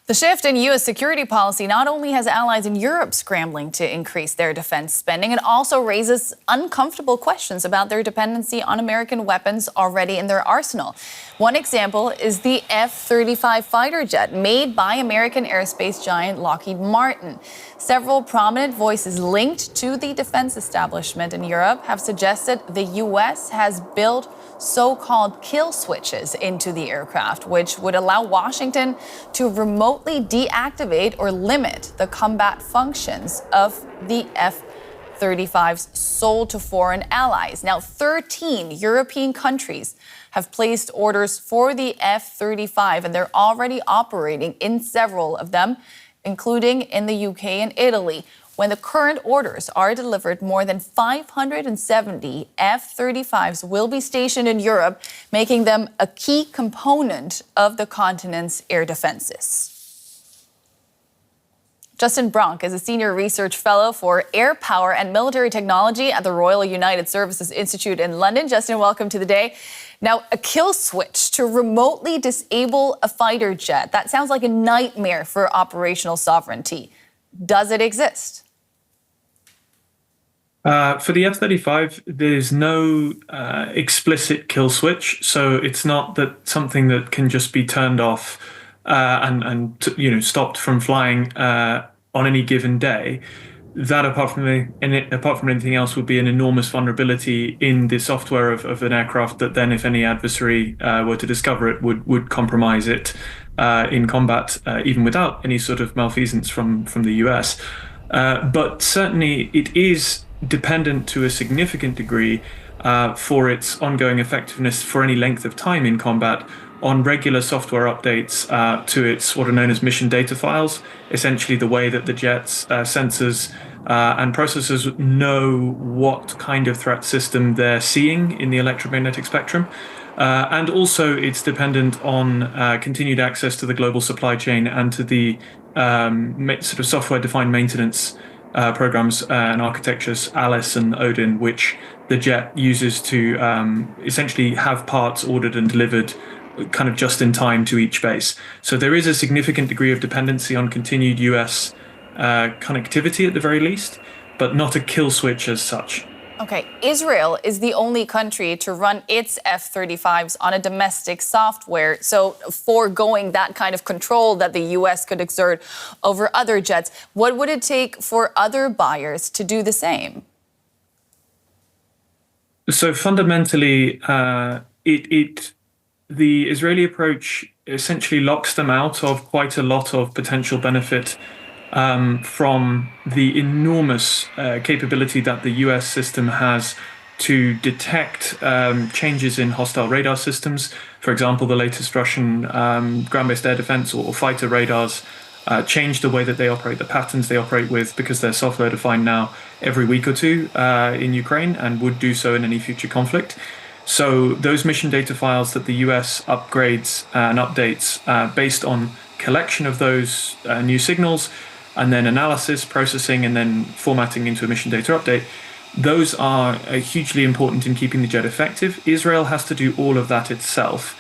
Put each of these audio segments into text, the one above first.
The shift in U.S. security policy not only has allies in Europe scrambling to increase their defense spending, it also raises uncomfortable questions about their dependency on American weapons already in their arsenal. One example is the F-35 fighter jet made by American aerospace giant Lockheed Martin. Several prominent voices linked to the defense establishment in Europe have suggested the U.S. has built so-called kill switches into the aircraft, which would allow Washington to remotely deactivate or limit the combat functions of the F-35s sold to foreign allies. Now, 13 European countries have placed orders for the F-35, and they're already operating in several of them, including in the UK and Italy. When the current orders are delivered, more than 570 F-35s will be stationed in Europe, making them a key component of the continent's air defenses. Justin Bronk is a senior research fellow for Airpower and military technology at the Royal United Services Institute in London. Justin, welcome to the day. Now, a kill switch to remotely disable a fighter jet, that sounds like a nightmare for operational sovereignty. Does it exist? For the F-35, there's no explicit kill switch, so it's not that something that can just be turned off and stopped from flying on any given day. That, apart from anything else, would be an enormous vulnerability in the software of an aircraft that then, if any adversary were to discover it, would compromise it in combat, even without any sort of malfeasance from the US. But certainly it is dependent to a significant degree for its ongoing effectiveness for any length of time in combat on regular software updates to its what are known as mission data files, essentially the way that the jet's sensors and processors know what kind of threat system they're seeing in the electromagnetic spectrum. And also it's dependent on continued access to the global supply chain and to the sort of software-defined maintenance programs and architectures, Alice and Odin, which the jet uses to essentially have parts ordered and delivered kind of just in time to each base. So there is a significant degree of dependency on continued US connectivity at the very least, but not a kill switch as such. Okay, Israel is the only country to run its F-35s on a domestic software, so foregoing that kind of control that the U.S. could exert over other jets. What would it take for other buyers to do the same? So fundamentally, the Israeli approach essentially locks them out of quite a lot of potential benefit from the enormous capability that the US system has to detect changes in hostile radar systems. For example, the latest Russian ground-based air defense or fighter radars change the way that they operate, the patterns they operate with, because they're software-defined now every week or two in Ukraine and would do so in any future conflict. So those mission data files that the US upgrades and updates based on collection of those new signals, and then analysis, processing, and then formatting into a mission data update, those are hugely important in keeping the jet effective. Israel has to do all of that itself.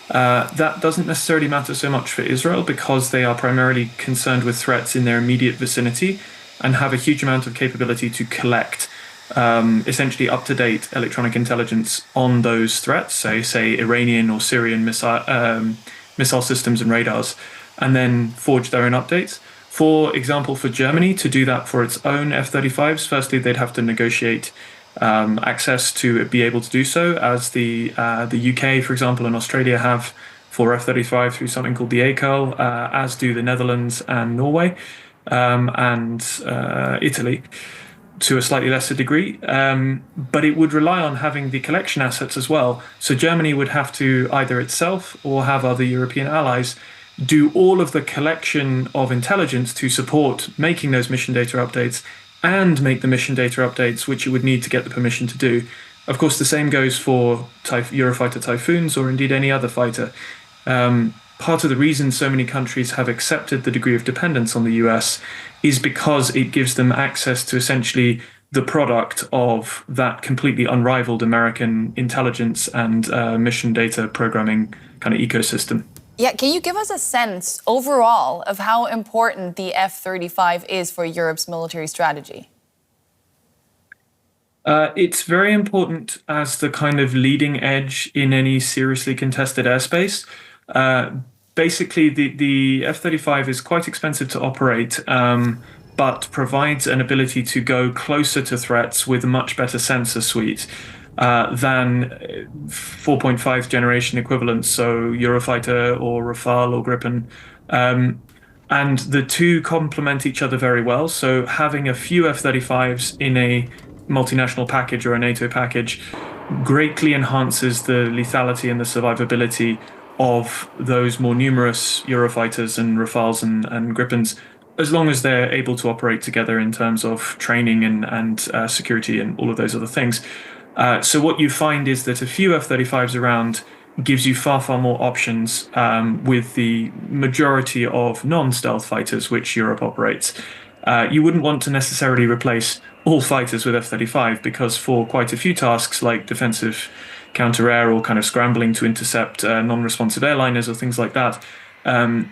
That doesn't necessarily matter so much for Israel because they are primarily concerned with threats in their immediate vicinity and have a huge amount of capability to collect essentially up-to-date electronic intelligence on those threats, say Iranian or Syrian missile systems and radars, and then forge their own updates. For example, for Germany to do that for its own F-35s, firstly, they'd have to negotiate access to be able to do so, as the UK, for example, and Australia have for F-35 through something called the ACAL, as do the Netherlands and Norway and Italy to a slightly lesser degree. But it would rely on having the collection assets as well. So Germany would have to either itself or have other European allies do all of the collection of intelligence to support making those mission data updates and make the mission data updates which it would need to get the permission to do. Of course, the same goes for Eurofighter Typhoons or indeed any other fighter. Part of the reason so many countries have accepted the degree of dependence on the US is because it gives them access to essentially the product of that completely unrivaled American intelligence and mission data programming kind of ecosystem. Yeah, can you give us a sense overall of how important the F-35 is for Europe's military strategy? It's very important as the kind of leading edge in any seriously contested airspace. Uh, Basically, the F-35 is quite expensive to operate, but provides an ability to go closer to threats with a much better sensor suite than 4.5 generation equivalents, so Eurofighter or Rafale or Gripen. Um, and the two complement each other very well. So having a few F-35s in a multinational package or a NATO package greatly enhances the lethality and the survivability of those more numerous Eurofighters and Rafales and Gripens, as long as they're able to operate together in terms of training and security and all of those other things. So what you find is that a few F-35s around gives you far, far more options with the majority of non-stealth fighters which Europe operates. You wouldn't want to necessarily replace all fighters with F-35 because for quite a few tasks like defensive counter-air or kind of scrambling to intercept non-responsive airliners or things like that,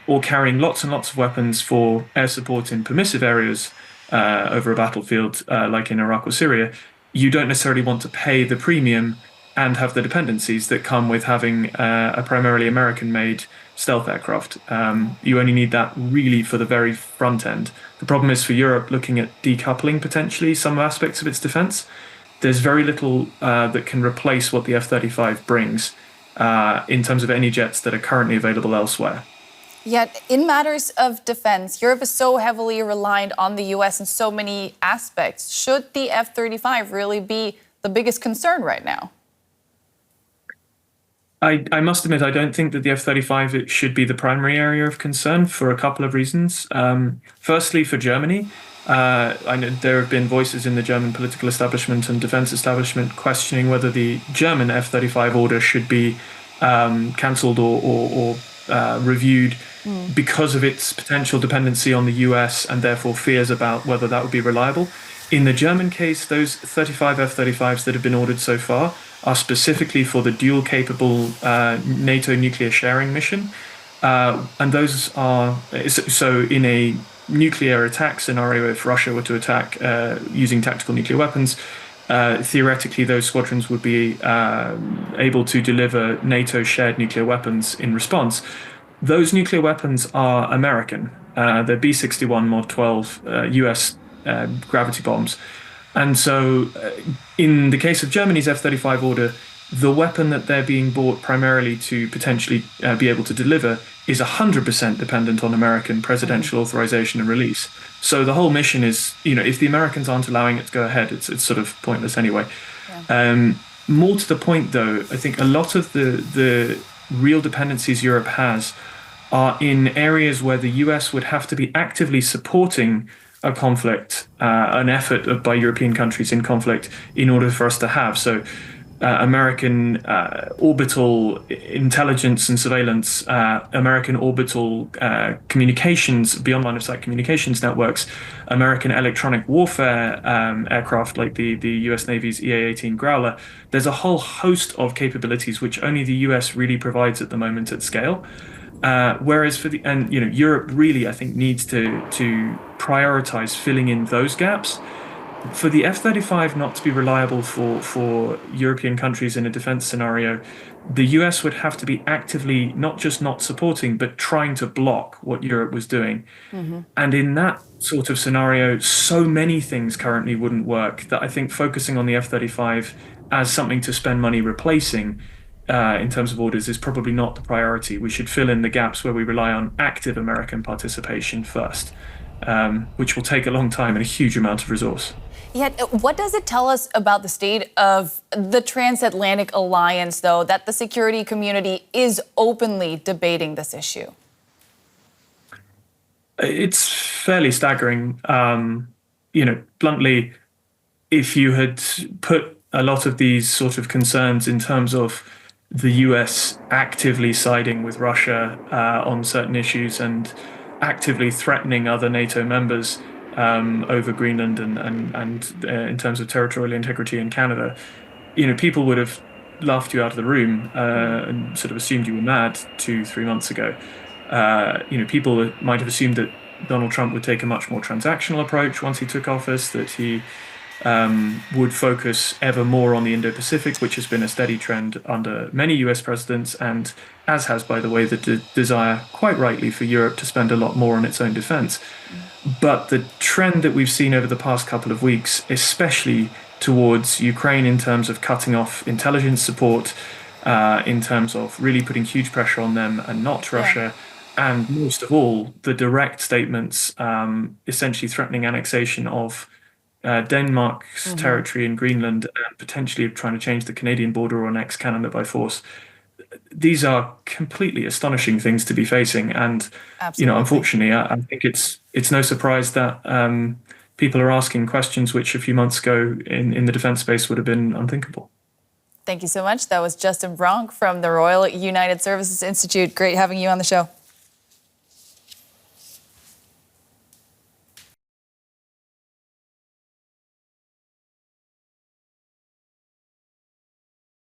or carrying lots and lots of weapons for air support in permissive areas over a battlefield like in Iraq or Syria, you don't necessarily want to pay the premium and have the dependencies that come with having a primarily American-made stealth aircraft. You only need that really for the very front end. The problem is for Europe looking at decoupling potentially some aspects of its defense. There's very little that can replace what the F-35 brings in terms of any jets that are currently available elsewhere. Yet, in matters of defense, Europe is so heavily reliant on the US in so many aspects. Should the F-35 really be the biggest concern right now? I must admit, I don't think that the F-35 it should be the primary area of concern for a couple of reasons. Firstly, for Germany, I know there have been voices in the German political establishment and defense establishment questioning whether the German F-35 order should be cancelled or reviewed because of its potential dependency on the US and therefore fears about whether that would be reliable. In the German case, those 35 F-35s that have been ordered so far are specifically for the dual-capable NATO nuclear sharing mission. And those are, so in a nuclear attack scenario, if Russia were to attack using tactical nuclear weapons, theoretically those squadrons would be able to deliver NATO shared nuclear weapons in response. Those nuclear weapons are American. They're B-61 Mod 12 US gravity bombs. And so in the case of Germany's F-35 order, the weapon that they're being bought primarily to potentially be able to deliver is 100% dependent on American presidential authorization and release. So the whole mission is, if the Americans aren't allowing it to go ahead, it's sort of pointless anyway. Yeah. More to the point, though, I think a lot of the real dependencies Europe has are in areas where the US would have to be actively supporting a conflict, an effort by European countries in conflict in order for us to have. So American orbital intelligence and surveillance, American orbital communications, beyond line of sight communications networks, American electronic warfare aircraft like the US Navy's EA-18 Growler. There's a whole host of capabilities which only the US really provides at the moment at scale. Whereas Europe really, I think, needs to prioritize filling in those gaps. For the F-35 not to be reliable for European countries in a defense scenario, the US would have to be actively not just not supporting, but trying to block what Europe was doing. Mm-hmm. And in that sort of scenario, so many things currently wouldn't work that I think focusing on the F-35 as something to spend money replacing in terms of orders is probably not the priority. We should fill in the gaps where we rely on active American participation first, which will take a long time and a huge amount of resource. Yet, what does it tell us about the state of the transatlantic alliance, though, that the security community is openly debating this issue? It's fairly staggering. Bluntly, if you had put a lot of these sort of concerns in terms of the US actively siding with Russia on certain issues and actively threatening other NATO members over Greenland and in terms of territorial integrity in Canada, people would have laughed you out of the room and sort of assumed you were mad 2, 3 months ago. People might have assumed that Donald Trump would take a much more transactional approach once he took office, that he would focus ever more on the Indo-Pacific, which has been a steady trend under many US presidents, and as has, by the way, the desire, quite rightly, for Europe to spend a lot more on its own defense. But the trend that we've seen over the past couple of weeks, especially towards Ukraine in terms of cutting off intelligence support, in terms of really putting huge pressure on them and not Russia, and most of all, the direct statements essentially threatening annexation of Denmark's territory in Greenland and potentially trying to change the Canadian border or annex Canada by force. These are completely astonishing things to be facing, and Absolutely. unfortunately, I think it's no surprise that people are asking questions which a few months ago in the defense space would have been unthinkable. Thank you so much. That was Justin Bronk from the Royal United Services Institute. Great having you on the show.